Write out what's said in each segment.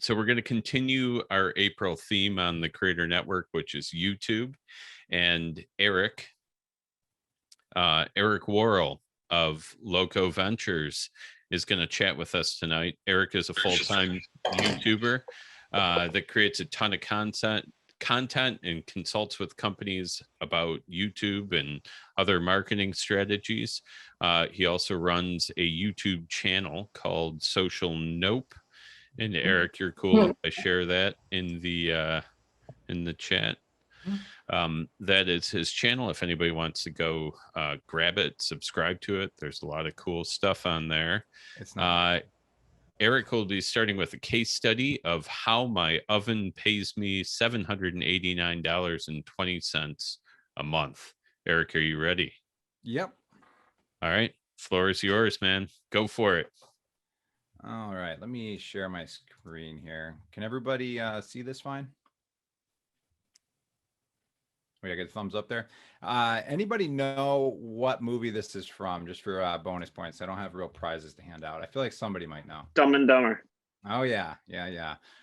So we're going to continue our April theme on the Creator Network, which is YouTube. And Eric Worral of Loco Ventures is going to chat with us tonight. Eric is a full-time YouTuber that creates a ton of content and consults with companies about YouTube and other marketing strategies. He also runs a YouTube channel called Social Nope. And Eric, you're cool if I share that in the chat. That is his channel. If anybody wants to go grab it, subscribe to it. There's a lot of cool stuff on there. It's not Eric will be starting with a case study of how my oven pays me $789.20 a month. Eric, are you ready? Yep. All right. Floor is yours, man. Go for it. All right. Let me share my screen here. Can everybody see this fine? Wait, I get a thumbs up there. Anybody know what movie this is from? Just for bonus points. I don't have real prizes to hand out. I feel like somebody might know. Dumb and Dumber. Oh yeah.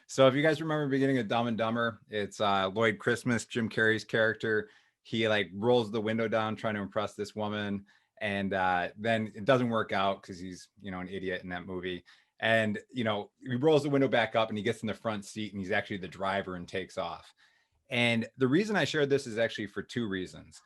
So if you guys remember the beginning of Dumb and Dumber, it's Lloyd Christmas, Jim Carrey's character. He like rolls the window down trying to impress this woman, and then it doesn't work out because he's an idiot in that movie. And he rolls the window back up and he gets in the front seat and he's actually the driver and takes off. And the reason I shared this is actually for two reasons.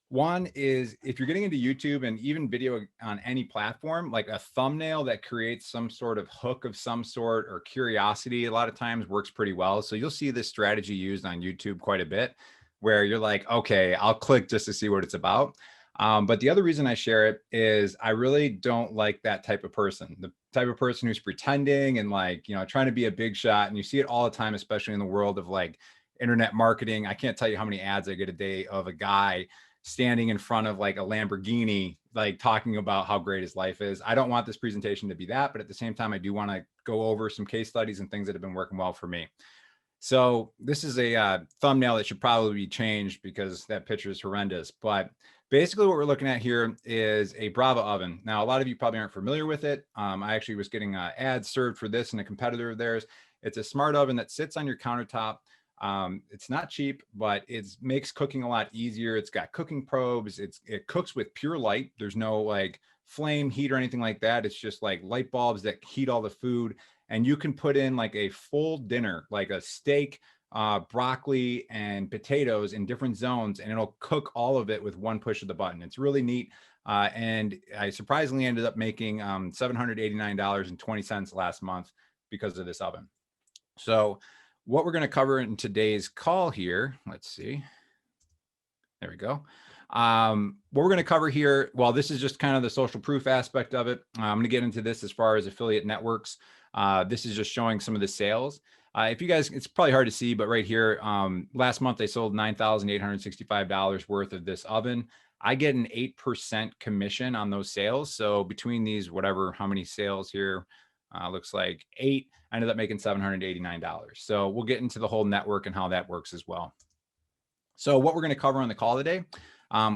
One is if you're getting into YouTube and even video on any platform, like a thumbnail that creates some sort of hook of some sort or curiosity, a lot of times works pretty well. So you'll see this strategy used on YouTube quite a bit where you're like, okay, I'll click just to see what it's about. But the other reason I share it is I really don't like that type of person, the type of person who's pretending and like, trying to be a big shot. And you see it all the time, especially in the world of like internet marketing. I can't tell you how many ads I get a day of a guy standing in front of like a Lamborghini, like talking about how great his life is. I don't want this presentation to be that, but at the same time, I do want to go over some case studies and things that have been working well for me. So this is a thumbnail that should probably be changed because that picture is horrendous. But basically what we're looking at here is a Brava oven. Now, a lot of you probably aren't familiar with it. I actually was getting ads served for this and a competitor of theirs. It's a smart oven that sits on your countertop. It's not cheap, but it makes cooking a lot easier. It's got cooking probes. It cooks with pure light. There's no like flame heat or anything like that. It's just like light bulbs that heat all the food. And you can put in like a full dinner, like a steak, broccoli and potatoes in different zones, and it'll cook all of it with one push of the button. It's really neat. And I surprisingly ended up making $789.20 last month because of this oven. So what we're going to cover in today's call here, let's see. There we go. What we're going to cover here, well, this is just kind of the social proof aspect of it. I'm going to get into this as far as affiliate networks. This is just showing some of the sales. If you guys, it's probably hard to see, but right here, last month they sold $9,865 worth of this oven. I get an 8% commission on those sales. So between these, how many sales here, looks like 8, I ended up making $789. So we'll get into the whole network and how that works as well. So what we're going to cover on the call today,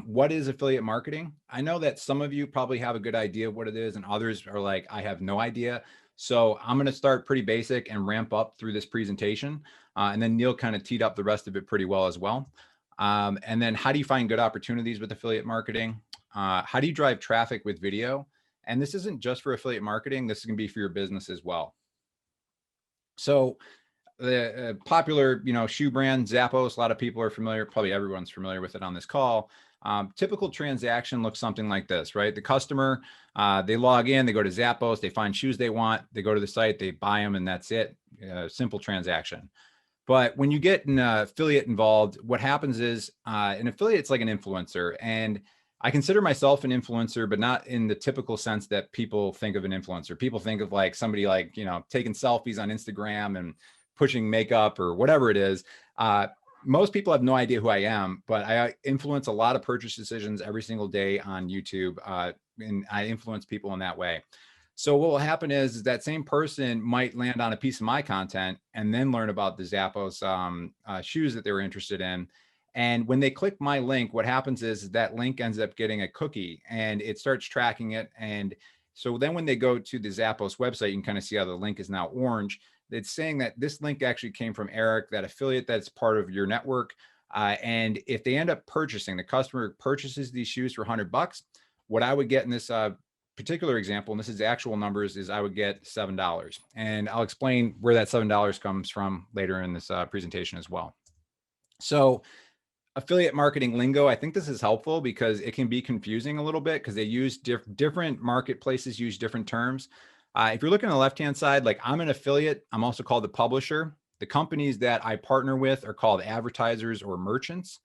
what is affiliate marketing? I know that some of you probably have a good idea of what it is and others are like, I have no idea. So I'm going to start pretty basic and ramp up through this presentation. And then Neil kind of teed up the rest of it pretty well as well. And then how do you find good opportunities with affiliate marketing? How do you drive traffic with video? And this isn't just for affiliate marketing. This is going to be for your business as well. So the popular, shoe brand Zappos, a lot of people are familiar, probably everyone's familiar with it on this call. Typical transaction looks something like this, right? The customer, they log in, they go to Zappos, they find shoes they want, they go to the site, they buy them, and that's it. Simple transaction. But when you get an affiliate involved, what happens is an affiliate's like an influencer. And I consider myself an influencer, but not in the typical sense that people think of an influencer. People think of like somebody like, taking selfies on Instagram and pushing makeup or whatever it is. Most people have no idea who I am, but I influence a lot of purchase decisions every single day on YouTube. And I influence people in that way. So what will happen is that same person might land on a piece of my content and then learn about the Zappos shoes that they were interested in. And when they click my link, what happens is that link ends up getting a cookie and it starts tracking it. And so then when they go to the Zappos website, you can kind of see how the link is now orange. It's saying that this link actually came from Eric, that affiliate that's part of your network. And if they end up purchasing, the customer purchases these shoes for $100, what I would get in this particular example, and this is the actual numbers, is I would get $7. And I'll explain where that $7 comes from later in this presentation as well. So affiliate marketing lingo, I think this is helpful because it can be confusing a little bit because they use different marketplaces use different terms. If you're looking on the left-hand side, like I'm an affiliate, I'm also called the publisher. The companies that I partner with are called advertisers or merchants.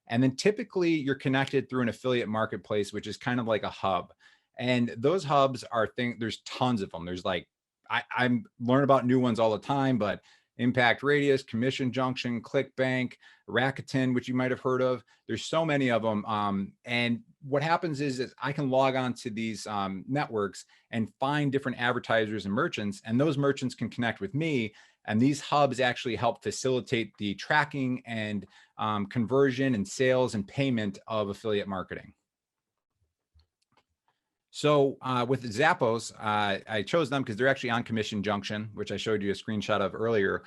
And then typically you're connected through an affiliate marketplace, which is kind of like a hub. And those hubs are there's tons of them. There's like, I learn about new ones all the time, but Impact Radius, Commission Junction, ClickBank, Rakuten, which you might have heard of. There's so many of them. And what happens is I can log on to these networks and find different advertisers and merchants, and those merchants can connect with me. And these hubs actually help facilitate the tracking and conversion and sales and payment of affiliate marketing. So with Zappos, I chose them because they're actually on Commission Junction, which I showed you a screenshot of earlier.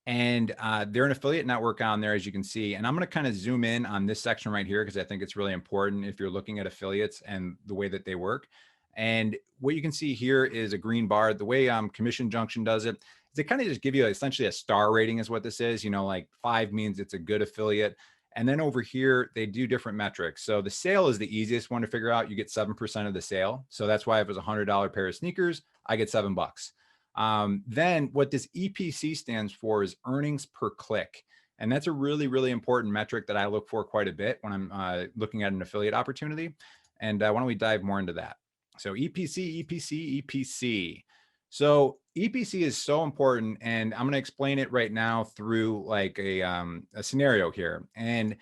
And they're an affiliate network on there, as you can see. And I'm going to kind of zoom in on this section right here because I think it's really important if you're looking at affiliates and the way that they work. And what you can see here is a green bar. The way Commission Junction does it is they kind of just give you essentially a star rating is what this is. You know, like 5 means it's a good affiliate. And then over here, they do different metrics. So the sale is the easiest one to figure out. You get 7% of the sale. So that's why if it was a $100 pair of sneakers, I get $7. Then what this EPC stands for is earnings per click. And that's a really, really important metric that I look for quite a bit when I'm looking at an affiliate opportunity. And why don't we dive more into that? So EPC, EPC, EPC. So EPC is so important, and I'm going to explain it right now through like a scenario here. And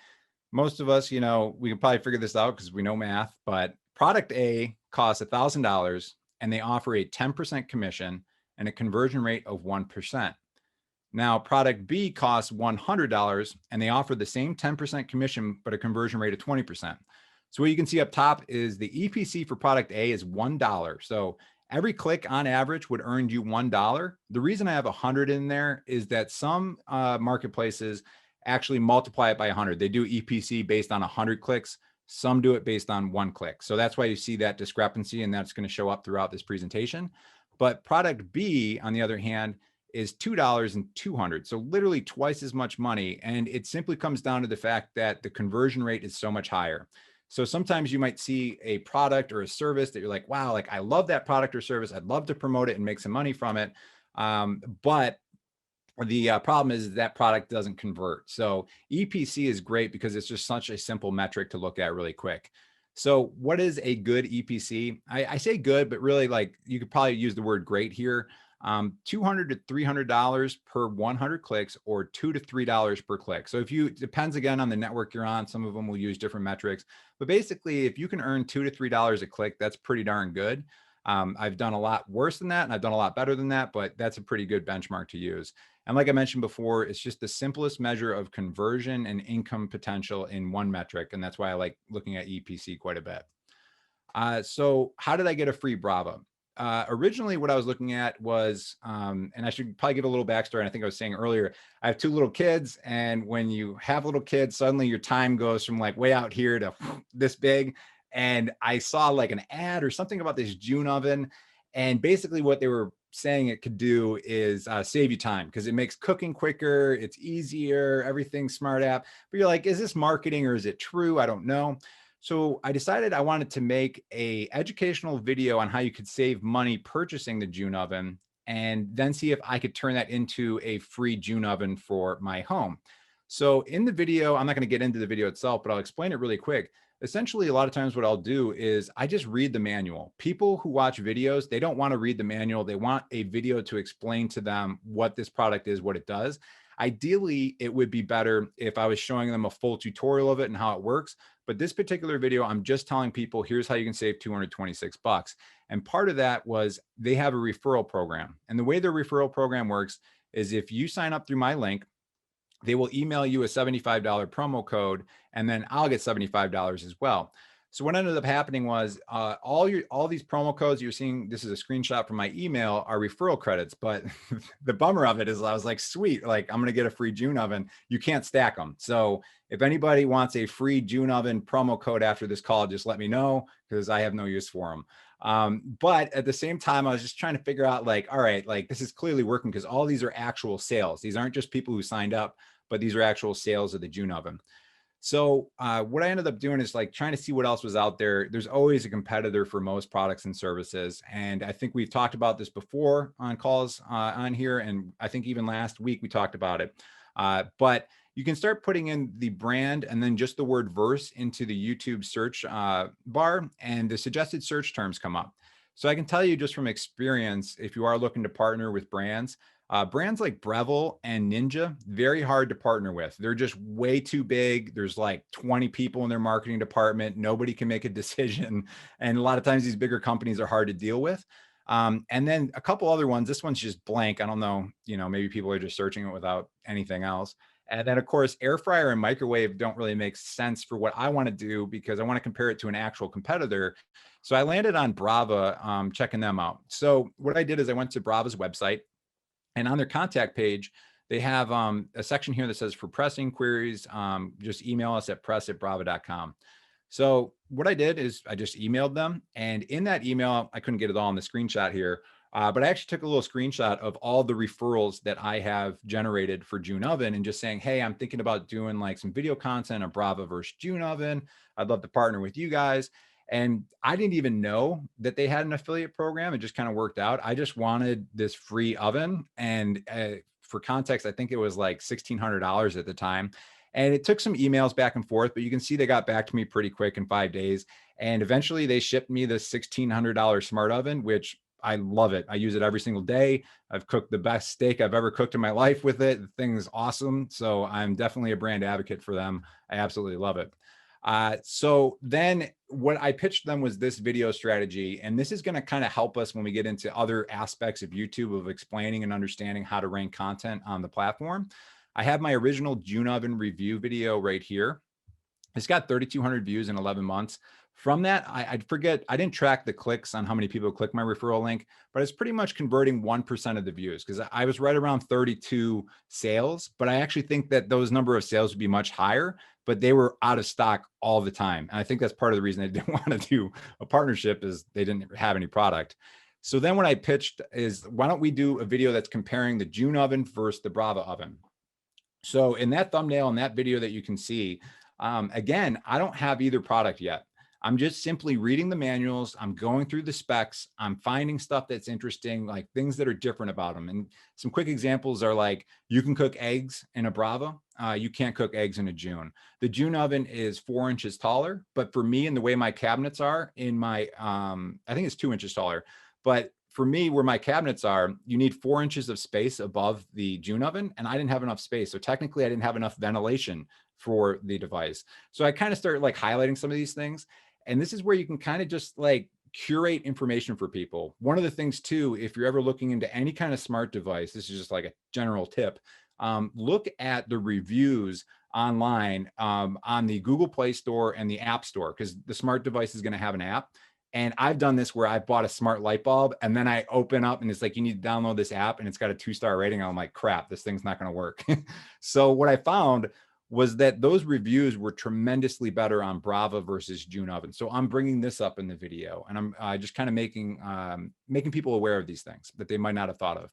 most of us, you know, we can probably figure this out because we know math, but product A costs $1,000 and they offer a 10% commission and a conversion rate of 1%. Now, product B costs $100 and they offer the same 10% commission, but a conversion rate of 20%. So what you can see up top is the EPC for product A is $1. So every click on average would earn you $1. The reason I have 100 in there is that some marketplaces actually multiply it by 100. They do EPC based on 100 clicks. Some do it based on 1 click. So that's why you see that discrepancy, and that's going to show up throughout this presentation. But product B, on the other hand, is $2 and 200. So literally twice as much money. And it simply comes down to the fact that the conversion rate is so much higher. So sometimes you might see a product or a service that you're like, wow, like I love that product or service. I'd love to promote it and make some money from it. But the problem is that product doesn't convert. So EPC is great because it's just such a simple metric to look at really quick. So what is a good EPC? I say good, but really like you could probably use the word great here. $200 to $300 per 100 clicks, or $2 to $3 per click. So if you, depends again on the network you're on. Some of them will use different metrics, but basically if you can earn $2 to $3 a click, that's pretty darn good. I've done a lot worse than that, and I've done a lot better than that, but that's a pretty good benchmark to use. And like I mentioned before, it's just the simplest measure of conversion and income potential in one metric. And that's why I like looking at EPC quite a bit. So how did I get a free Brava? Originally what I was looking at was, and I should probably give a little backstory. And I think I was saying earlier, I have 2 little kids, and when you have little kids, suddenly your time goes from like way out here to this big. And I saw like an ad or something about this June oven. And basically what they were saying it could do is save you time because it makes cooking quicker. It's easier, everything's smart app. But you're like, is this marketing or is it true? I don't know. So I decided I wanted to make a educational video on how you could save money purchasing the June oven, and then see if I could turn that into a free June oven for my home. So in the video, I'm not going to get into the video itself, but I'll explain it really quick. Essentially, a lot of times what I'll do is I just read the manual. People who watch videos, they don't want to read the manual. They want a video to explain to them what this product is, what it does. Ideally, it would be better if I was showing them a full tutorial of it and how it works. But this particular video, I'm just telling people, here's how you can save $226. And part of that was they have a referral program. And the way their referral program works is if you sign up through my link, they will email you a $75 promo code, and then I'll get $75 as well. So what ended up happening was all these promo codes you're seeing, this is a screenshot from my email, are referral credits. But the bummer of it is I was like, sweet, like I'm going to get a free June oven. You can't stack them. So if anybody wants a free June oven promo code after this call, just let me know because I have no use for them. But at the same time, I was just trying to figure out like, all right, like this is clearly working because all these are actual sales. These aren't just people who signed up, but these are actual sales of the June oven. So what I ended up doing is like trying to see what else was out there. There's always a competitor for most products and services. And I think we've talked about this before on calls on here. And I think even last week we talked about it. But you can start putting in the brand and then just the word verse into the YouTube search bar, and the suggested search terms come up. So I can tell you just from experience, if you are looking to partner with brands, brands like Breville and Ninja, very hard to partner with. They're just way too big. There's like 20 people in their marketing department. Nobody can make a decision. And a lot of times these bigger companies are hard to deal with. And then a couple other ones. This one's just blank. I don't know, maybe people are just searching it without anything else. And then of course, air fryer and microwave don't really make sense for what I want to do because I want to compare it to an actual competitor. So I landed on Brava, checking them out. So what I did is I went to Brava's website, and on their contact page, they have a section here that says for pressing queries, just email us at press@brava.com. So what I did is I just emailed them. And in that email, I couldn't get it all in the screenshot here, but I actually took a little screenshot of all the referrals that I have generated for June Oven and just saying, hey, I'm thinking about doing like some video content on Brava versus June Oven. I'd love to partner with you guys. And I didn't even know that they had an affiliate program. It just kind of worked out. I just wanted this free oven. And for context, I think it was like $1,600 at the time. And it took some emails back and forth, but you can see they got back to me pretty quick in 5 days. And eventually they shipped me the $1,600 smart oven, which I love it. I use it every single day. I've cooked the best steak I've ever cooked in my life with it. The thing is awesome. So I'm definitely a brand advocate for them. I absolutely love it. So then what I pitched them was this video strategy, and this is going to kind of help us when we get into other aspects of YouTube of explaining and understanding how to rank content on the platform. I have my original June oven review video right here. It's got 3,200 views in 11 months. From that, I forget, I didn't track the clicks on how many people click my referral link, but it's pretty much converting 1% of the views because I was right around 32 sales, but I actually think that those number of sales would be much higher, but they were out of stock all the time. And I think that's part of the reason I didn't want to do a partnership is they didn't have any product. So then what I pitched is, why don't we do a video that's comparing the June oven versus the Brava oven? So in that thumbnail and that video that you can see, again, I don't have either product yet. I'm just simply reading the manuals. I'm going through the specs. I'm finding stuff that's interesting, like things that are different about them. And some quick examples are like, you can cook eggs in a Brava. You can't cook eggs in a June. The June oven is 4 inches taller, but for me and the way my cabinets are in my, I think it's 2 inches taller, but for me, where my cabinets are, you need 4 inches of space above the June oven, and I didn't have enough space. So technically I didn't have enough ventilation for the device. So I kind of started like highlighting some of these things. And this is where you can kind of just like curate information for people. One of the things too, if you're ever looking into any kind of smart device, this is just like a general tip, look at the reviews online on the Google Play Store and the App Store, because the smart device is going to have an app. And I've done this where I bought a smart light bulb and then I open up and it's like, you need to download this app and it's got a 2-star rating. I'm like, crap, this thing's not going to work. So what I found was that those reviews were tremendously better on Brava versus June oven. So I'm bringing this up in the video, and I'm just kind of making people aware of these things that they might not have thought of.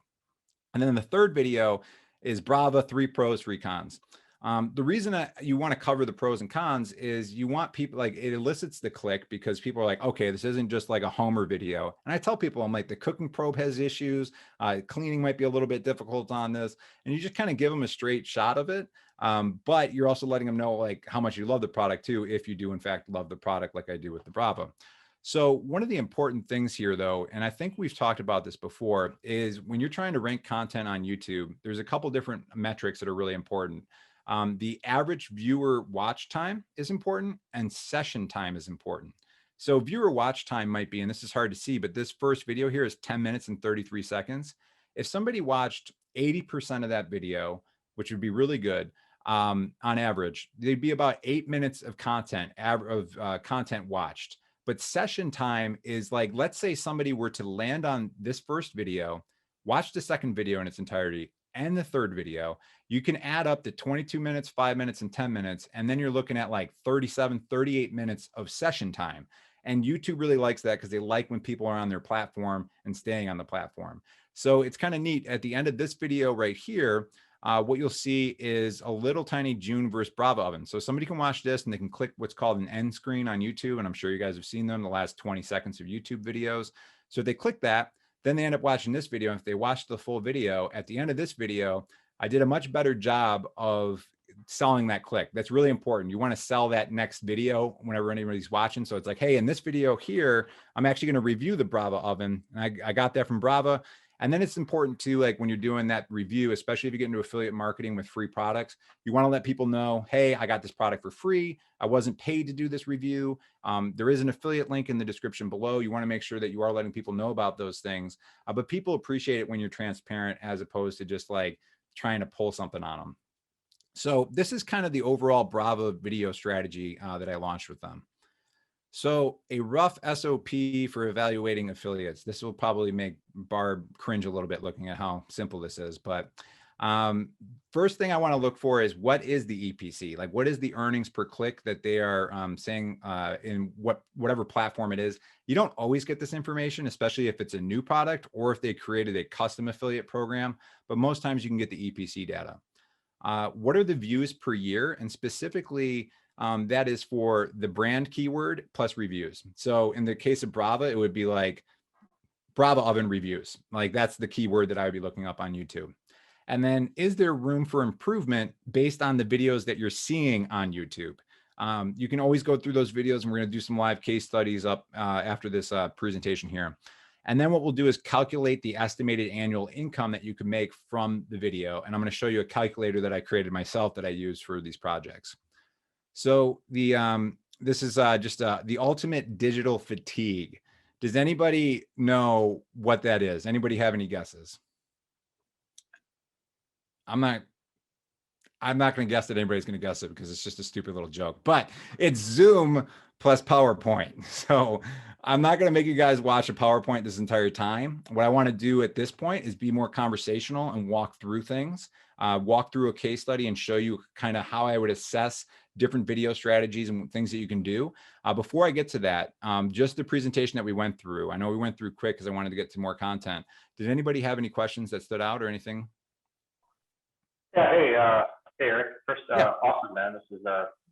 And then the third video is Brava 3 pros, 3 cons. The reason that you want to cover the pros and cons is you want people, like, it elicits the click because people are like, okay, this isn't just like a Homer video. And I tell people, I'm like, the cooking probe has issues. Cleaning might be a little bit difficult on this. And you just kind of give them a straight shot of it. But you're also letting them know like how much you love the product too, if you do in fact love the product like I do with the Brava. So one of the important things here though, and I think we've talked about this before, is when you're trying to rank content on YouTube, there's a couple different metrics that are really important. The average viewer watch time is important and session time is important. So viewer watch time might be, and this is hard to see, but this first video here is 10 minutes and 33 seconds. If somebody watched 80% of that video, which would be really good, on average. They'd be about 8 minutes of content, content watched. But session time is like, let's say somebody were to land on this first video, watch the second video in its entirety, and the third video, you can add up to 22 minutes, 5 minutes, and 10 minutes. And then you're looking at like 37, 38 minutes of session time. And YouTube really likes that because they like when people are on their platform and staying on the platform. So it's kind of neat. At the end of this video right here, what you'll see is a little tiny June versus Brava oven. So somebody can watch this and they can click what's called an end screen on YouTube. And I'm sure you guys have seen them, the last 20 seconds of YouTube videos. So if they click that, then they end up watching this video. And if they watch the full video, at the end of this video, I did a much better job of selling that click. That's really important. You want to sell that next video whenever anybody's watching. So it's like, hey, in this video here, I'm actually going to review the Brava oven. And I got that from Brava. And then it's important too, like when you're doing that review, especially if you get into affiliate marketing with free products, you want to let people know, hey, I got this product for free. I wasn't paid to do this review. There is an affiliate link in the description below. You want to make sure that you are letting people know about those things. But people appreciate it when you're transparent as opposed to just like trying to pull something on them. So this is kind of the overall Brava video strategy that I launched with them. So a rough SOP for evaluating affiliates. This will probably make Barb cringe a little bit looking at how simple this is. But first thing I want to look for is what is the EPC? Like what is the earnings per click that they are saying in whatever platform it is? You don't always get this information, especially if it's a new product or if they created a custom affiliate program. But most times you can get the EPC data. What are the views per year? And specifically, that is for the brand keyword plus reviews. So in the case of Brava, it would be like Brava oven reviews. Like that's the keyword that I would be looking up on YouTube. And then is there room for improvement based on the videos that you're seeing on YouTube? You can always go through those videos and we're going to do some live case studies up after this presentation here. And then what we'll do is calculate the estimated annual income that you can make from the video. And I'm going to show you a calculator that I created myself that I use for these projects. So this is just the ultimate digital fatigue. Does anybody know what that is? Anybody have any guesses? I'm not going to guess that anybody's going to guess it because it's just a stupid little joke, but it's Zoom plus PowerPoint. So I'm not going to make you guys watch a PowerPoint this entire time. What I want to do at this point is be more conversational and walk through things, walk through a case study and show you kind of how I would assess different video strategies and things that you can do. Before I get to that, just the presentation that we went through. I know we went through quick because I wanted to get to more content. Did anybody have any questions that stood out or anything? Yeah, hey, Eric, first, awesome, man. This is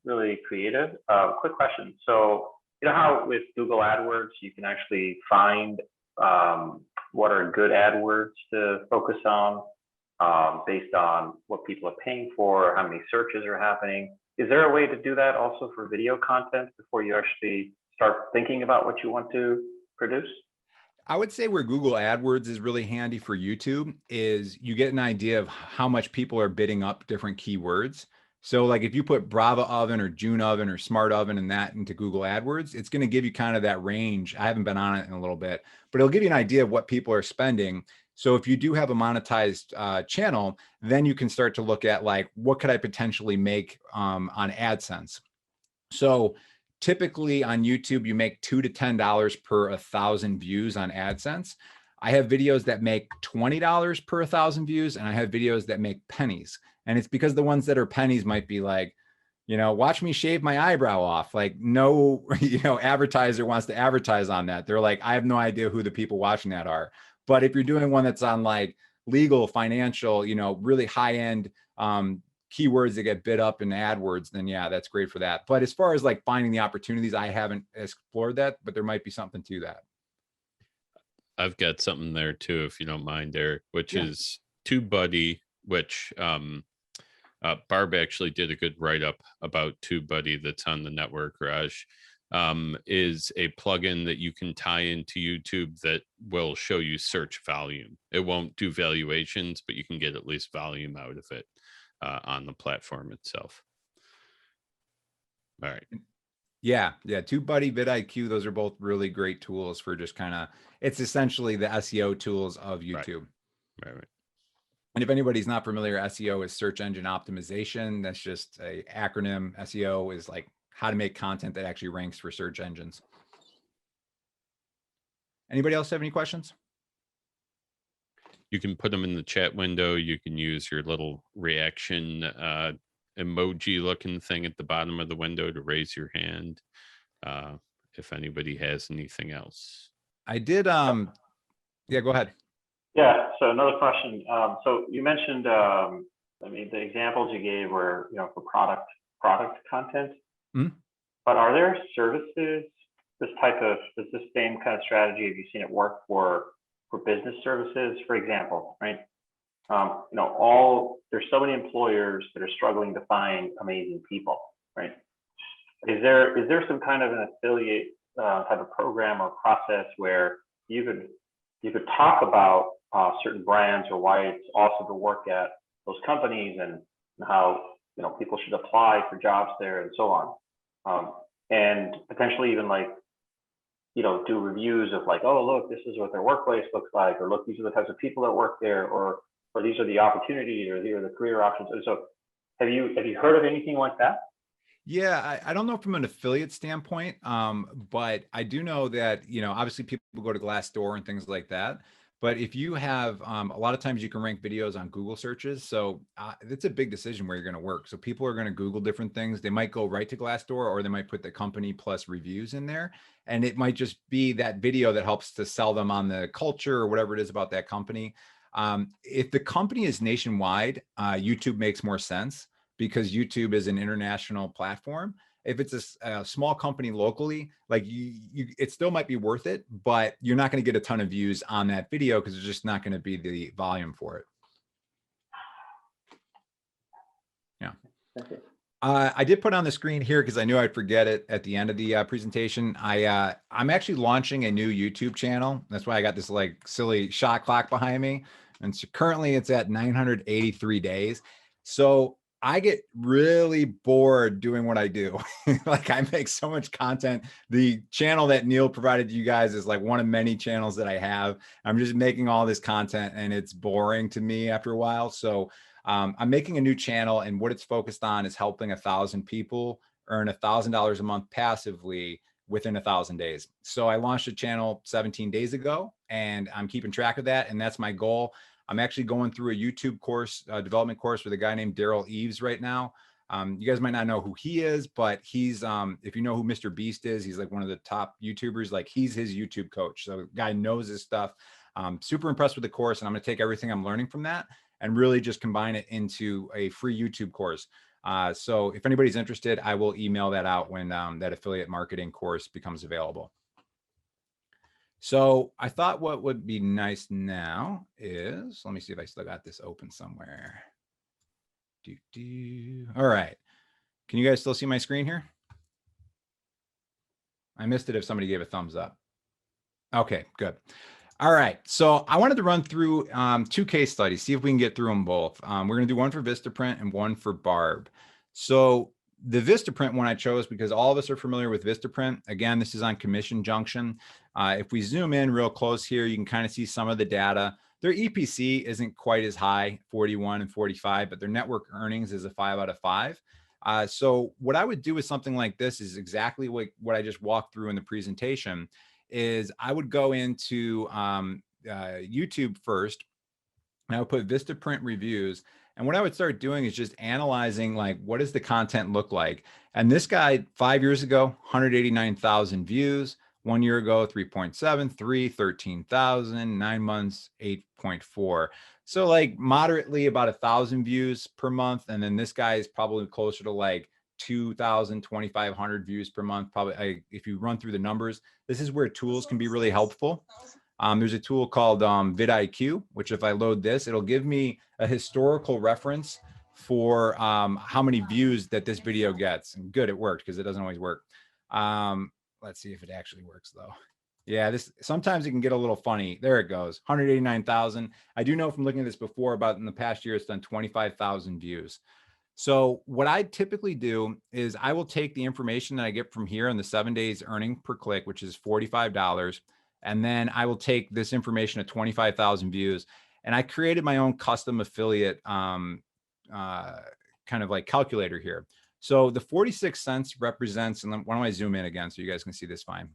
really creative. Quick question. So, you know how with Google AdWords, you can actually find what are good AdWords to focus on based on what people are paying for, how many searches are happening. Is there a way to do that also for video content before you actually start thinking about what you want to produce? I would say where Google AdWords is really handy for YouTube is you get an idea of how much people are bidding up different keywords. So like if you put Brava oven or June oven or smart oven and that into Google AdWords, it's going to give you kind of that range. I haven't been on it in a little bit, but it'll give you an idea of what people are spending. So if you do have a monetized channel, then you can start to look at like, what could I potentially make on AdSense? So typically on YouTube, you make $2 to $10 per 1,000 views on AdSense. I have videos that make $20 per 1,000 views, and I have videos that make pennies. And it's because the ones that are pennies might be like, you know, watch me shave my eyebrow off. Like no, you know, advertiser wants to advertise on that. They're like, I have no idea who the people watching that are. But if you're doing one that's on like legal, financial, you know, really high end keywords that get bid up in AdWords, then yeah, that's great for that. But as far as like finding the opportunities, I haven't explored that, but there might be something to that. I've got something there too, if you don't mind, Eric, which is TubeBuddy, which Barb actually did a good write-up about TubeBuddy that's on the Network Garage. Is a plugin that you can tie into YouTube that will show you search volume. It won't do valuations, but you can get at least volume out of it on the platform itself. All right. Yeah. TubeBuddy, vidIQ, those are both really great tools for just kind of, it's essentially the SEO tools of YouTube. Right. And if anybody's not familiar, SEO is search engine optimization. That's just a acronym. SEO is like how to make content that actually ranks for search engines. Anybody else have any questions? You can put them in the chat window. You can use your little reaction emoji looking thing at the bottom of the window to raise your hand if anybody has anything else. I did. Yeah, go ahead. Yeah. So another question. So you mentioned, I mean, the examples you gave were, you know, for product content. Mhm. But are there services? Is this same kind of strategy? Have you seen it work for business services, for example? Right. You know, there's so many employers that are struggling to find amazing people. Right. Is there some kind of an affiliate type of program or process where you could talk about certain brands or why it's awesome to work at those companies and how, you know, people should apply for jobs there and so on, and potentially even like, you know, do reviews of like, oh look, this is what their workplace looks like, or look, these are the types of people that work there, or these are the opportunities, or these are the career options. And so have you heard of anything like that? Yeah, I don't know from an affiliate standpoint, but I do know that, you know, obviously people go to Glassdoor and things like that. But if you have, a lot of times you can rank videos on Google searches. So it's a big decision where you're going to work. So people are going to Google different things. They might go right to Glassdoor, or they might put the company plus reviews in there. And it might just be that video that helps to sell them on the culture or whatever it is about that company. If the company is nationwide, YouTube makes more sense, because YouTube is an international platform. If it's a small company locally, like it still might be worth it, but you're not going to get a ton of views on that video because there's just not going to be the volume for it. Yeah. I did put on the screen here because I knew I'd forget it at the end of the presentation. I'm actually launching a new YouTube channel. That's why I got this like silly shot clock behind me. And so currently it's at 983 days. So I get really bored doing what I do. Like I make so much content. The channel that Neil provided you guys is like one of many channels that I have. I'm just making all this content and it's boring to me after a while. So I'm making a new channel, and what it's focused on is helping 1,000 people earn $1,000 a month passively within 1,000 days. So I launched a channel 17 days ago, and I'm keeping track of that. And that's my goal. I'm actually going through a YouTube course, development course with a guy named Daryl Eves right now. You guys might not know who he is, but he's, if you know who Mr. Beast is, he's like one of the top YouTubers. Like he's his YouTube coach. So the guy knows his stuff. Super impressed with the course, and I'm going to take everything I'm learning from that and really just combine it into a free YouTube course. So if anybody's interested, I will email that out when that affiliate marketing course becomes available. So I thought what would be nice now is, let me see if I still got this open somewhere. All right. Can you guys still see my screen here? I missed it if somebody gave a thumbs up. Okay, good. All right, so I wanted to run through 2 case studies, see if we can get through them both. We're going to do one for Vistaprint and one for Barb. So the Vistaprint one I chose because all of us are familiar with Vistaprint. Again, this is on Commission Junction. If we zoom in real close here, you can kind of see some of the data. Their EPC isn't quite as high, 41 and 45, but their network earnings is a 5 out of 5. So what I would do with something like this is exactly what I just walked through in the presentation. Is I would go into YouTube first, and I would put Vistaprint reviews. And what I would start doing is just analyzing, like, what does the content look like? And this guy 5 years ago, 189,000 views. 1 year ago, 3.7, 13,000, 9 months, 8.4. So like moderately about 1,000 views per month. And then this guy is probably closer to like 2,000, 2,500 views per month. Probably, if you run through the numbers, this is where tools can be really helpful. There's a tool called vidIQ, which if I load this, it'll give me a historical reference for how many views that this video gets. And good, it worked, because it doesn't always work. Let's see if it actually works though. Yeah, this sometimes it can get a little funny. There it goes, 189,000. I do know from looking at this before, about in the past year, it's done 25,000 views. So what I typically do is I will take the information that I get from here on the 7 days earning per click, which is $45. And then I will take this information at 25,000 views, And I created my own custom affiliate kind of like calculator here. So the 46 cents represents, and why don't I zoom in again so you guys can see this fine.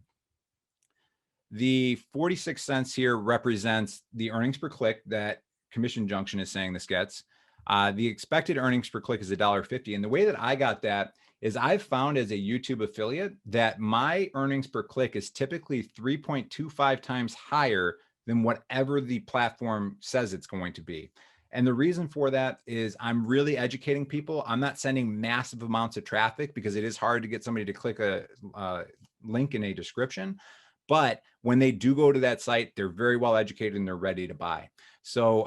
The 46 cents here represents the earnings per click that Commission Junction is saying this gets. The expected earnings per click is $1.50. And the way that I got that is I've found as a YouTube affiliate that my earnings per click is typically 3.25 times higher than whatever the platform says it's going to be. And the reason for that is I'm really educating people. I'm not sending massive amounts of traffic because it is hard to get somebody to click a link in a description. But when they do go to that site, they're very well educated and they're ready to buy. So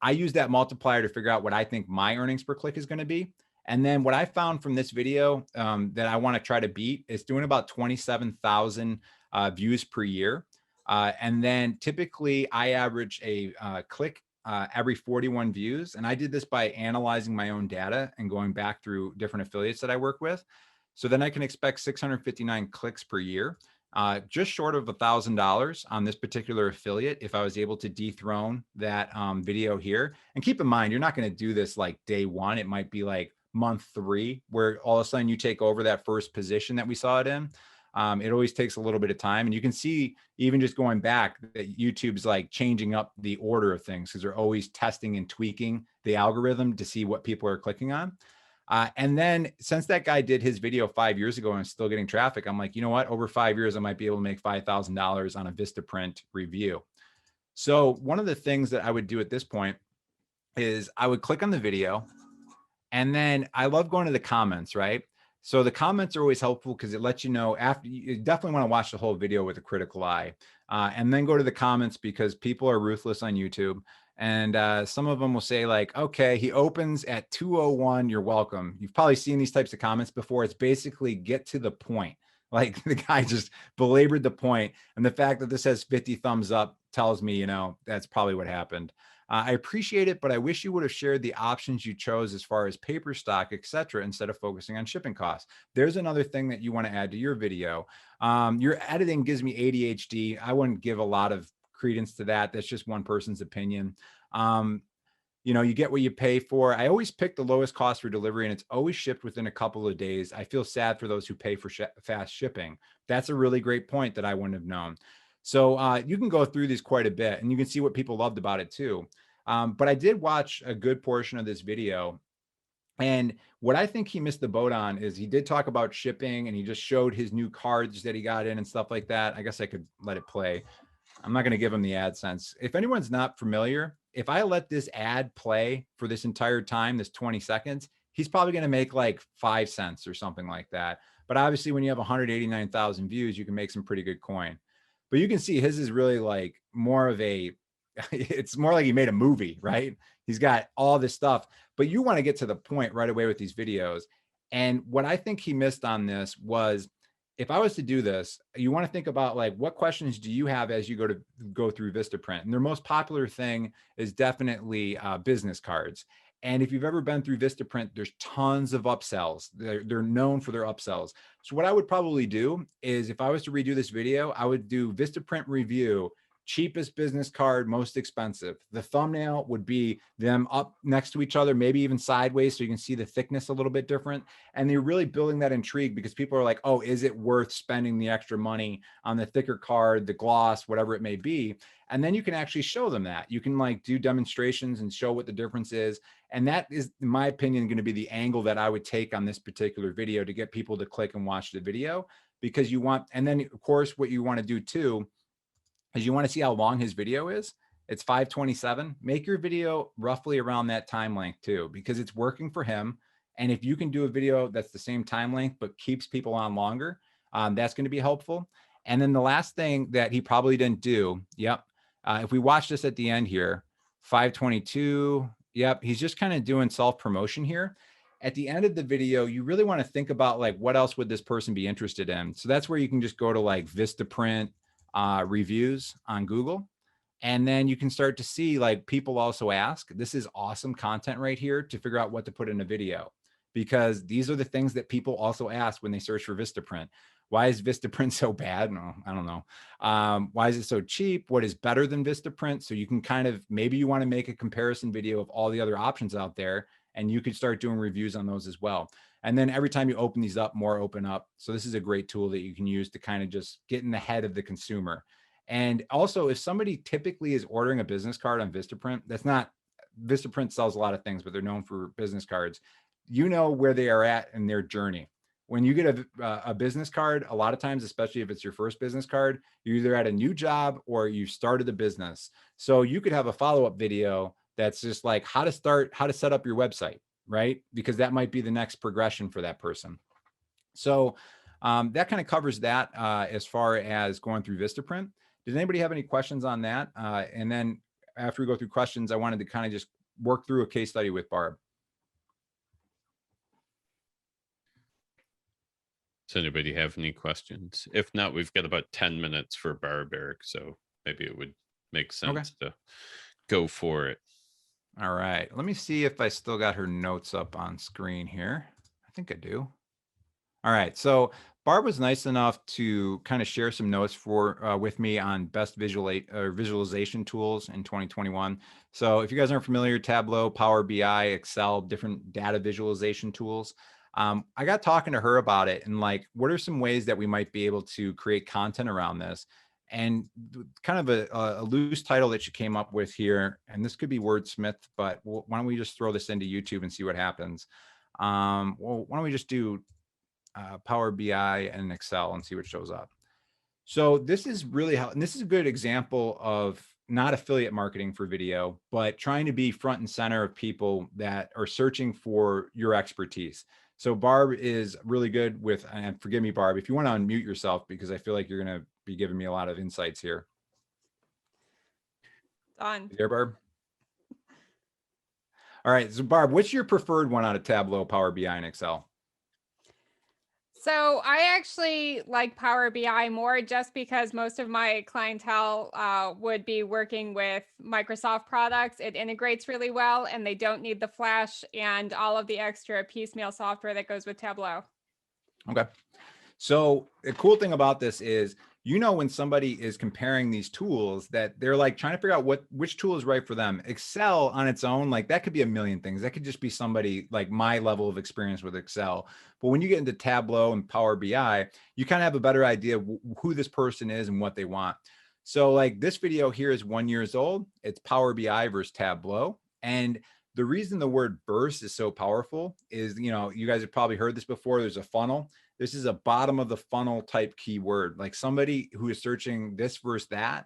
I use that multiplier to figure out what I think my earnings per click is going to be. And then what I found from this video that I want to try to beat is doing about 27,000 views per year. And then typically I average a click every 41 views. And I did this by analyzing my own data and going back through different affiliates that I work with. So then I can expect 659 clicks per year. Just short of $1,000 on this particular affiliate if I was able to dethrone that video here. And keep in mind, you're not going to do this like day one. It might be like month 3 where all of a sudden you take over that first position that we saw it in. It always takes a little bit of time. And you can see even just going back that YouTube's like changing up the order of things because they're always testing and tweaking the algorithm to see what people are clicking on. And then since that guy did his video 5 years ago and is still getting traffic, I'm like, you know what, over 5 years, I might be able to make $5,000 on a Vistaprint review. So one of the things that I would do at this point is I would click on the video and then I love going to the comments, right? So the comments are always helpful because it lets you know after you definitely want to watch the whole video with a critical eye and then go to the comments because people are ruthless on YouTube. And some of them will say like, okay, he opens at 2:01. You're welcome. You've probably seen these types of comments before. It's basically get to the point. Like the guy just belabored the point. And the fact that this has 50 thumbs up tells me, you know, that's probably what happened. I appreciate it, but I wish you would have shared the options you chose as far as paper stock, etc., instead of focusing on shipping costs. There's another thing that you want to add to your video. Your editing gives me ADHD. I wouldn't give a lot of credence to that. That's just one person's opinion. You know, you get what you pay for. I always pick the lowest cost for delivery and it's always shipped within a couple of days. I feel sad for those who pay for fast shipping. That's a really great point that I wouldn't have known. So you can go through these quite a bit and you can see what people loved about it too. But I did watch a good portion of this video. And what I think he missed the boat on is he did talk about shipping and he just showed his new cards that he got in and stuff like that. I guess I could let it play. I'm not going to give him the AdSense. If anyone's not familiar, if I let this ad play for this entire time, this 20 seconds, he's probably going to make like 5 cents or something like that. But obviously when you have 189,000 views, you can make some pretty good coin. But you can see his is really like more of a, it's more like he made a movie, right? He's got all this stuff, but you want to get to the point right away with these videos. And what I think he missed on this was, if I was to do this, you want to think about like, what questions do you have as you go through Vistaprint? And their most popular thing is definitely business cards. And if you've ever been through Vistaprint, there's tons of upsells. They're known for their upsells. So what I would probably do is if I was to redo this video, I would do Vistaprint review, cheapest business card, most expensive. The thumbnail would be them up next to each other, maybe even sideways, so you can see the thickness a little bit different. And you're really building that intrigue because people are like, oh, is it worth spending the extra money on the thicker card, the gloss, whatever it may be? And then you can actually show them that. You can like do demonstrations and show what the difference is. And that is, in my opinion, going to be the angle that I would take on this particular video to get people to click and watch the video, because you want, and then of course, what you want to do too, is you want to see how long his video is. It's 5:27. Make your video roughly around that time length too, because it's working for him. And if you can do a video that's the same time length, but keeps people on longer, that's going to be helpful. And then the last thing that he probably didn't do. Yep. If we watch this at the end here, 5:22. Yep. He's just kind of doing self-promotion here. At the end of the video, you really want to think about like, what else would this person be interested in? So that's where you can just go to like Vistaprint reviews on Google. And then you can start to see like people also ask, this is awesome content right here to figure out what to put in a video, because these are the things that people also ask when they search for Vistaprint. Why is Vistaprint so bad? No, I don't know. Why is it so cheap? What is better than Vistaprint? So you can kind of, maybe you want to make a comparison video of all the other options out there, and you could start doing reviews on those as well. And then every time you open these up, more open up. So this is a great tool that you can use to kind of just get in the head of the consumer. And also, if somebody typically is ordering a business card on Vistaprint, that's not, Vistaprint sells a lot of things, but they're known for business cards. You know where they are at in their journey. When you get a business card, a lot of times, especially if it's your first business card, you're either at a new job or you started a business. So you could have a follow-up video that's just like how to set up your website, right? Because that might be the next progression for that person. So that kind of covers that as far as going through Vistaprint. Does anybody have any questions on that? And then after we go through questions, I wanted to kind of just work through a case study with Barb. Does anybody have any questions? If not, we've got about 10 minutes for Barb, Eric, so maybe it would make sense to go for it. All right, let me see if I still got her notes up on screen here. I think I do. All right, so Barb was nice enough to kind of share some notes with me on best visualization tools in 2021. So if you guys aren't familiar, Tableau, Power BI, Excel, different data visualization tools. I got talking to her about it and like, what are some ways that we might be able to create content around this? And kind of a loose title that she came up with here, and this could be wordsmith, but why don't we just throw this into YouTube and see what happens? Well, why don't we just do Power BI and Excel and see what shows up. So this is really how, and this is a good example of not affiliate marketing for video, but trying to be front and center of people that are searching for your expertise. So Barb is really good with, and forgive me, Barb, if you want to unmute yourself, because I feel like you're going to be giving me a lot of insights here. On. You there, Barb? All right. So Barb, what's your preferred one out of Tableau, Power BI, and Excel? So I actually like Power BI more just because most of my clientele would be working with Microsoft products. It integrates really well and they don't need the Flash and all of the extra piecemeal software that goes with Tableau. Okay. So the cool thing about this is, you know, when somebody is comparing these tools that they're like trying to figure out which tool is right for them. Excel on its own, like that could be a million things. That could just be somebody like my level of experience with Excel. But when you get into Tableau and Power BI, you kind of have a better idea of who this person is and what they want. So like this video here is 1 year old. It's Power BI versus Tableau. And the reason the word burst is so powerful is, you know, you guys have probably heard this before. There's a funnel. This is a bottom of the funnel type keyword, like somebody who is searching this versus that,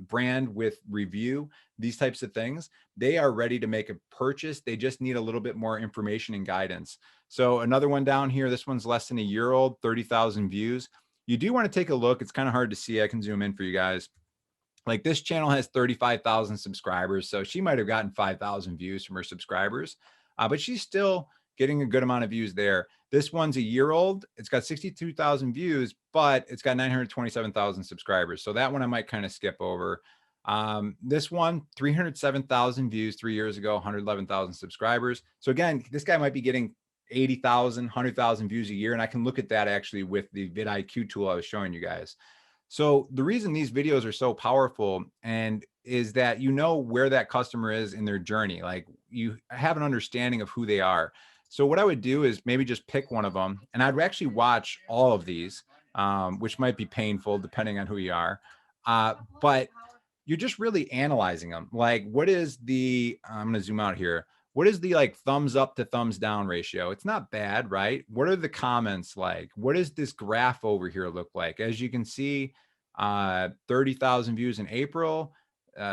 brand with review, these types of things. They are ready to make a purchase. They just need a little bit more information and guidance. So another one down here, this one's less than a year old, 30,000 views. You do want to take a look. It's kind of hard to see. I can zoom in for you guys. Like this channel has 35,000 subscribers. So she might've gotten 5,000 views from her subscribers, but she's still getting a good amount of views there. This one's a year old. It's got 62,000 views, but it's got 927,000 subscribers. So that one I might kind of skip over. This one, 307,000 views 3 years ago, 111,000 subscribers. So again, this guy might be getting 80,000, 100,000 views a year. And I can look at that actually with the vidIQ tool I was showing you guys. So the reason these videos are so powerful and is that you know where that customer is in their journey. Like you have an understanding of who they are. So what I would do is maybe just pick one of them, and I'd actually watch all of these, which might be painful depending on who you are. But you're just really analyzing them. Like what is the, I'm going to zoom out here. What is the like thumbs up to thumbs down ratio? It's not bad, right? What are the comments like? What does this graph over here look like? As you can see, 30,000 views in April,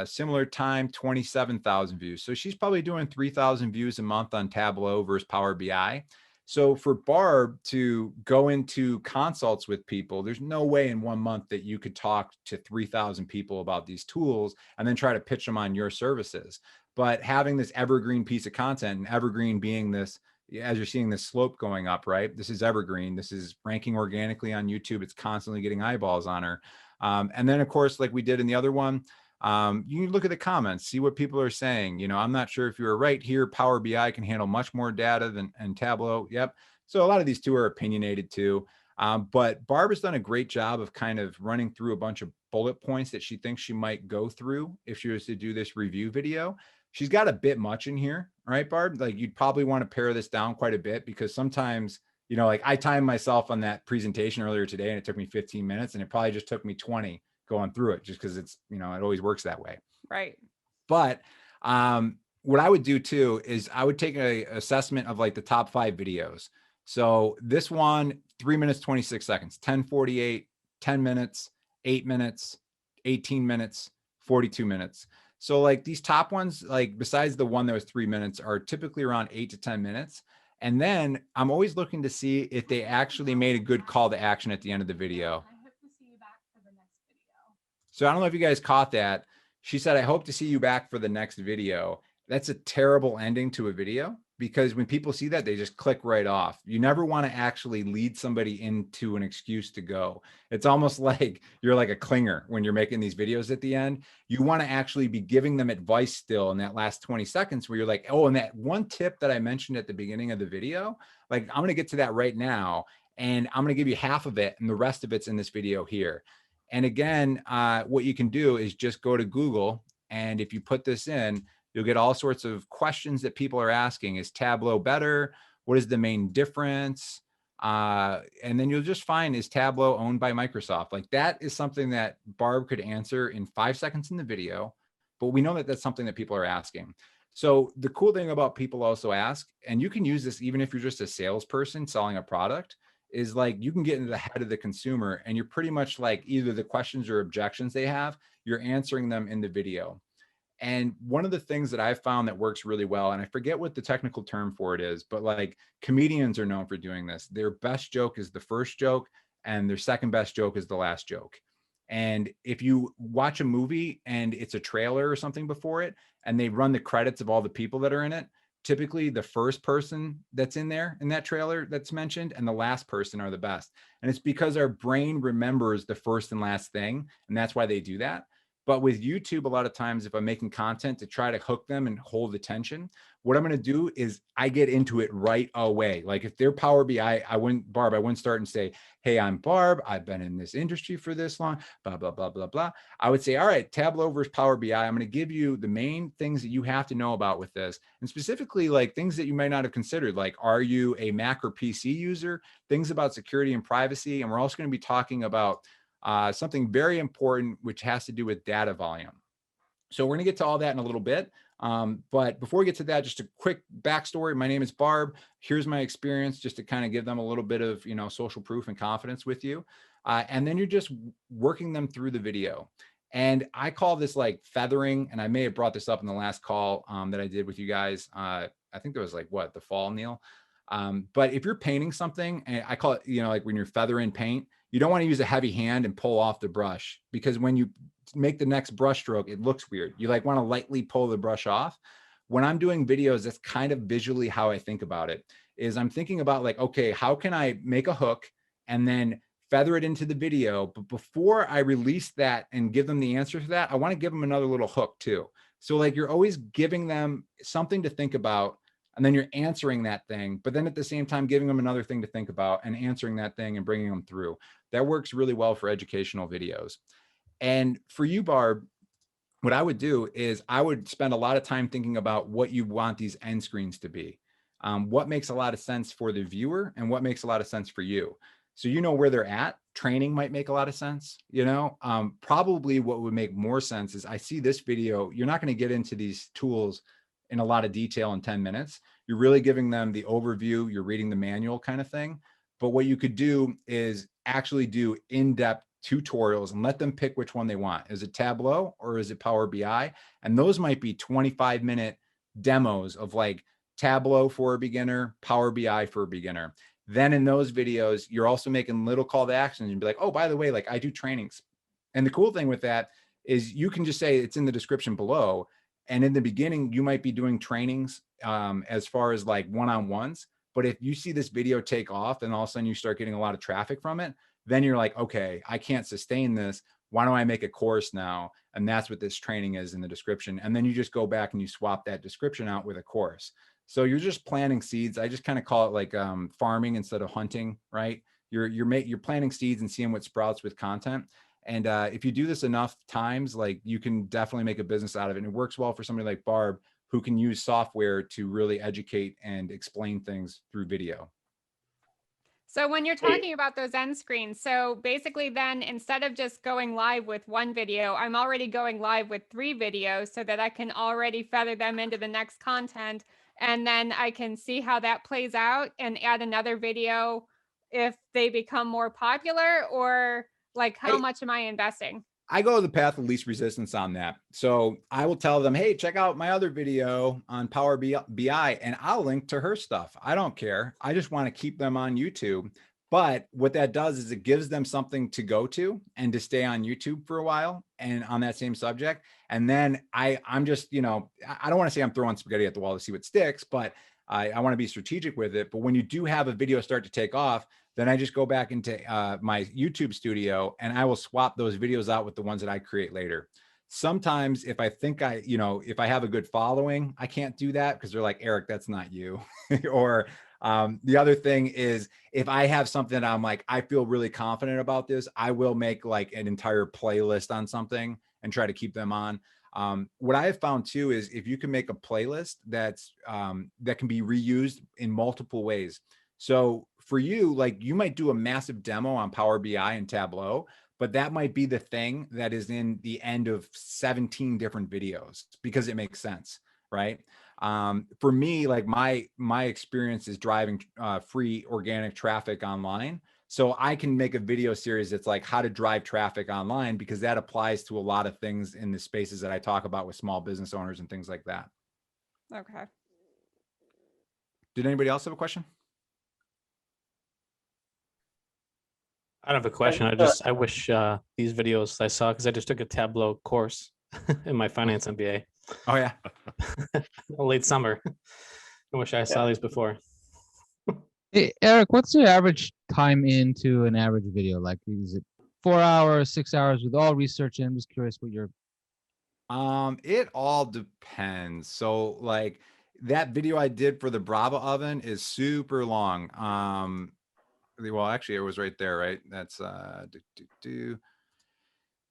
similar time, 27,000 views. So she's probably doing 3,000 views a month on Tableau versus Power BI. So for Barb to go into consults with people, there's no way in 1 month that you could talk to 3,000 people about these tools and then try to pitch them on your services. But having this evergreen piece of content, and evergreen being this, as you're seeing this slope going up, right? This is evergreen. This is ranking organically on YouTube. It's constantly getting eyeballs on her. And then of course, like we did in the other one, you can look at the comments, see what people are saying. You know, I'm not sure if you were right here. Power BI can handle much more data than Tableau. Yep. So a lot of these two are opinionated too. But Barb has done a great job of kind of running through a bunch of bullet points that she thinks she might go through if she was to do this review video. She's got a bit much in here, right, Barb? Like you'd probably want to pare this down quite a bit because sometimes, you know, like I timed myself on that presentation earlier today and it took me 15 minutes and it probably just took me 20 going through it just because it's, you know, it always works that way. Right. But what I would do too is I would take a assessment of like the top 5 videos. So this one, 3 minutes, 26 seconds, 10:48, 10 minutes, 8 minutes, 18 minutes, 42 minutes. So like these top ones, like besides the one that was 3 minutes, are typically around 8 to 10 minutes. And then I'm always looking to see if they actually made a good call to action at the end of the video. I hope to see you back for the next video. So I don't know if you guys caught that. She said, I hope to see you back for the next video. That's a terrible ending to a video because when people see that, they just click right off. You never want to actually lead somebody into an excuse to go. It's almost like you're like a clinger when you're making these videos at the end. You want to actually be giving them advice still in that last 20 seconds where you're like, oh, and that one tip that I mentioned at the beginning of the video, like I'm going to get to that right now. And I'm going to give you half of it and the rest of it's in this video here. And again, what you can do is just go to Google. And if you put this in, you'll get all sorts of questions that people are asking. Is Tableau better? What is the main difference? And then you'll just find, is Tableau owned by Microsoft? Like that is something that Barb could answer in 5 seconds in the video, but we know that that's something that people are asking. So the cool thing about people also ask, and you can use this even if you're just a salesperson selling a product, is like you can get into the head of the consumer and you're pretty much like either the questions or objections they have, you're answering them in the video. And one of the things that I've found that works really well, and I forget what the technical term for it is, but like comedians are known for doing this. Their best joke is the first joke and their second best joke is the last joke. And if you watch a movie and it's a trailer or something before it, and they run the credits of all the people that are in it, typically the first person that's in there in that trailer that's mentioned and the last person are the best. And it's because our brain remembers the first and last thing. And that's why they do that. But with YouTube, a lot of times, if I'm making content to try to hook them and hold attention, what I'm going to do is I get into it right away. Like if they're Power BI, I wouldn't start and say, hey, I'm Barb. I've been in this industry for this long, blah, blah, blah, blah, blah. I would say, all right, Tableau versus Power BI. I'm going to give you the main things that you have to know about with this. And specifically like things that you might not have considered, like, are you a Mac or PC user? Things about security and privacy. And we're also going to be talking about something very important, which has to do with data volume. So we're going to get to all that in a little bit. But before we get to that, just a quick backstory. My name is Barb. Here's my experience, just to kind of give them a little bit of, you know, social proof and confidence with you. And then you're just working them through the video. And I call this like feathering. And I may have brought this up in the last call that I did with you guys. I think there was like what, the fall, Neil. But if you're painting something, and I call it, you know, like when you're feathering paint, you don't want to use a heavy hand and pull off the brush because when you make the next brush stroke, it looks weird. You like want to lightly pull the brush off. When I'm doing videos, that's kind of visually how I think about it, is I'm thinking about like, okay, how can I make a hook and then feather it into the video? But before I release that and give them the answer to that, I want to give them another little hook too. So like you're always giving them something to think about, and then you're answering that thing, but then at the same time, giving them another thing to think about and answering that thing and bringing them through. That works really well for educational videos. And for you, Barb, what I would do is I would spend a lot of time thinking about what you want these end screens to be. What makes a lot of sense for the viewer and what makes a lot of sense for you. So you know where they're at. Training might make a lot of sense. You know, probably what would make more sense is I see this video. You're not going to get into these tools in a lot of detail in 10 minutes. You're really giving them the overview. You're reading the manual kind of thing. But what you could do is actually do in-depth tutorials and let them pick which one they want. Is it Tableau or is it Power BI? And those might be 25-minute demos of like Tableau for a beginner, Power BI for a beginner. Then in those videos, you're also making little call to actions and be like, oh, by the way, like I do trainings. And the cool thing with that is you can just say it's in the description below. And in the beginning, you might be doing trainings as far as like one-on-ones. But if you see this video take off and all of a sudden you start getting a lot of traffic from it, then you're like, okay, I can't sustain this. Why don't I make a course now? And that's what this training is in the description. And then you just go back and you swap that description out with a course. So you're just planting seeds. I just kind of call it like farming instead of hunting, right? you're planting seeds and seeing what sprouts with content. And if you do this enough times, like you can definitely make a business out of it. And it works well for somebody like Barb, who can use software to really educate and explain things through video. So when you're talking about those end screens, so basically then instead of just going live with one video, I'm already going live with 3 videos so that I can already feather them into the next content. And then I can see how that plays out and add another video if they become more popular, or like how much am I investing? I go the path of least resistance on that. So I will tell them, hey, check out my other video on Power BI, and I'll link to her stuff. I don't care. I just want to keep them on YouTube. But what that does is it gives them something to go to and to stay on YouTube for a while and on that same subject. And then I'm just, I don't want to say I'm throwing spaghetti at the wall to see what sticks, but I want to be strategic with it. But when you do have a video start to take off, then I just go back into my YouTube studio and I will swap those videos out with the ones that I create later. Sometimes if I think if I have a good following, I can't do that because they're like, Eric, that's not you. Or the other thing is if I have something that I'm like, I feel really confident about this, I will make like an entire playlist on something and try to keep them on. What I have found too is if you can make a playlist that's that can be reused in multiple ways. So for you, like you might do a massive demo on Power BI and Tableau, but that might be the thing that is in the end of 17 different videos because it makes sense, right? For me, like my experience is driving free organic traffic online. So I can make a video series that's like how to drive traffic online because that applies to a lot of things in the spaces that I talk about with small business owners and things like that. Okay. Did anybody else have a question? I don't have a question. I wish these videos I saw, because I just took a Tableau course in my finance MBA Oh yeah. late summer. I wish I saw these before. Hey, Eric, what's your average time into an average video? Like, is it 4 hours, 6 hours with all research? I'm just curious what your. It all depends. So like that video I did for the Brava oven is super long. Well, actually it was right there, right? That's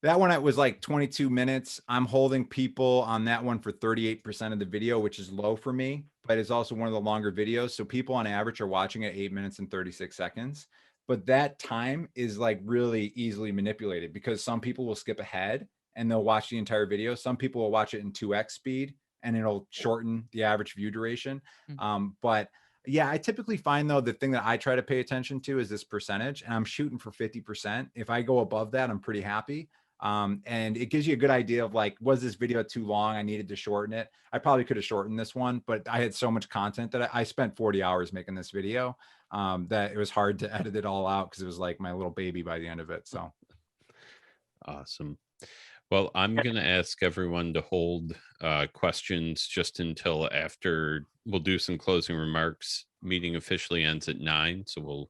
that one, it was like 22 minutes. I'm holding people on that one for 38% of the video, which is low for me, but it's also one of the longer videos. So people on average are watching at 8 minutes and 36 seconds. But that time is like really easily manipulated because some people will skip ahead and they'll watch the entire video. Some people will watch it in 2x speed and it'll shorten the average view duration. But yeah, I typically find though, the thing that I try to pay attention to is this percentage, and I'm shooting for 50%. If I go above that, I'm pretty happy. And it gives you a good idea of like, was this video too long? I needed to shorten it. I probably could have shortened this one, but I had so much content that I spent 40 hours making this video that it was hard to edit it all out because it was like my little baby by the end of it. So awesome. Well, I'm going to ask everyone to hold questions just until after. We'll do some closing remarks. Meeting officially ends at 9, so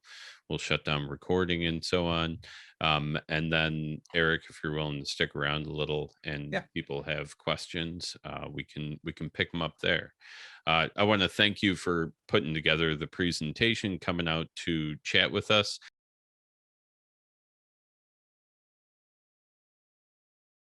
we'll shut down recording and so on. And then Eric, if you're willing to stick around a little and people have questions, we can pick them up there. I want to thank you for putting together the presentation, coming out to chat with us.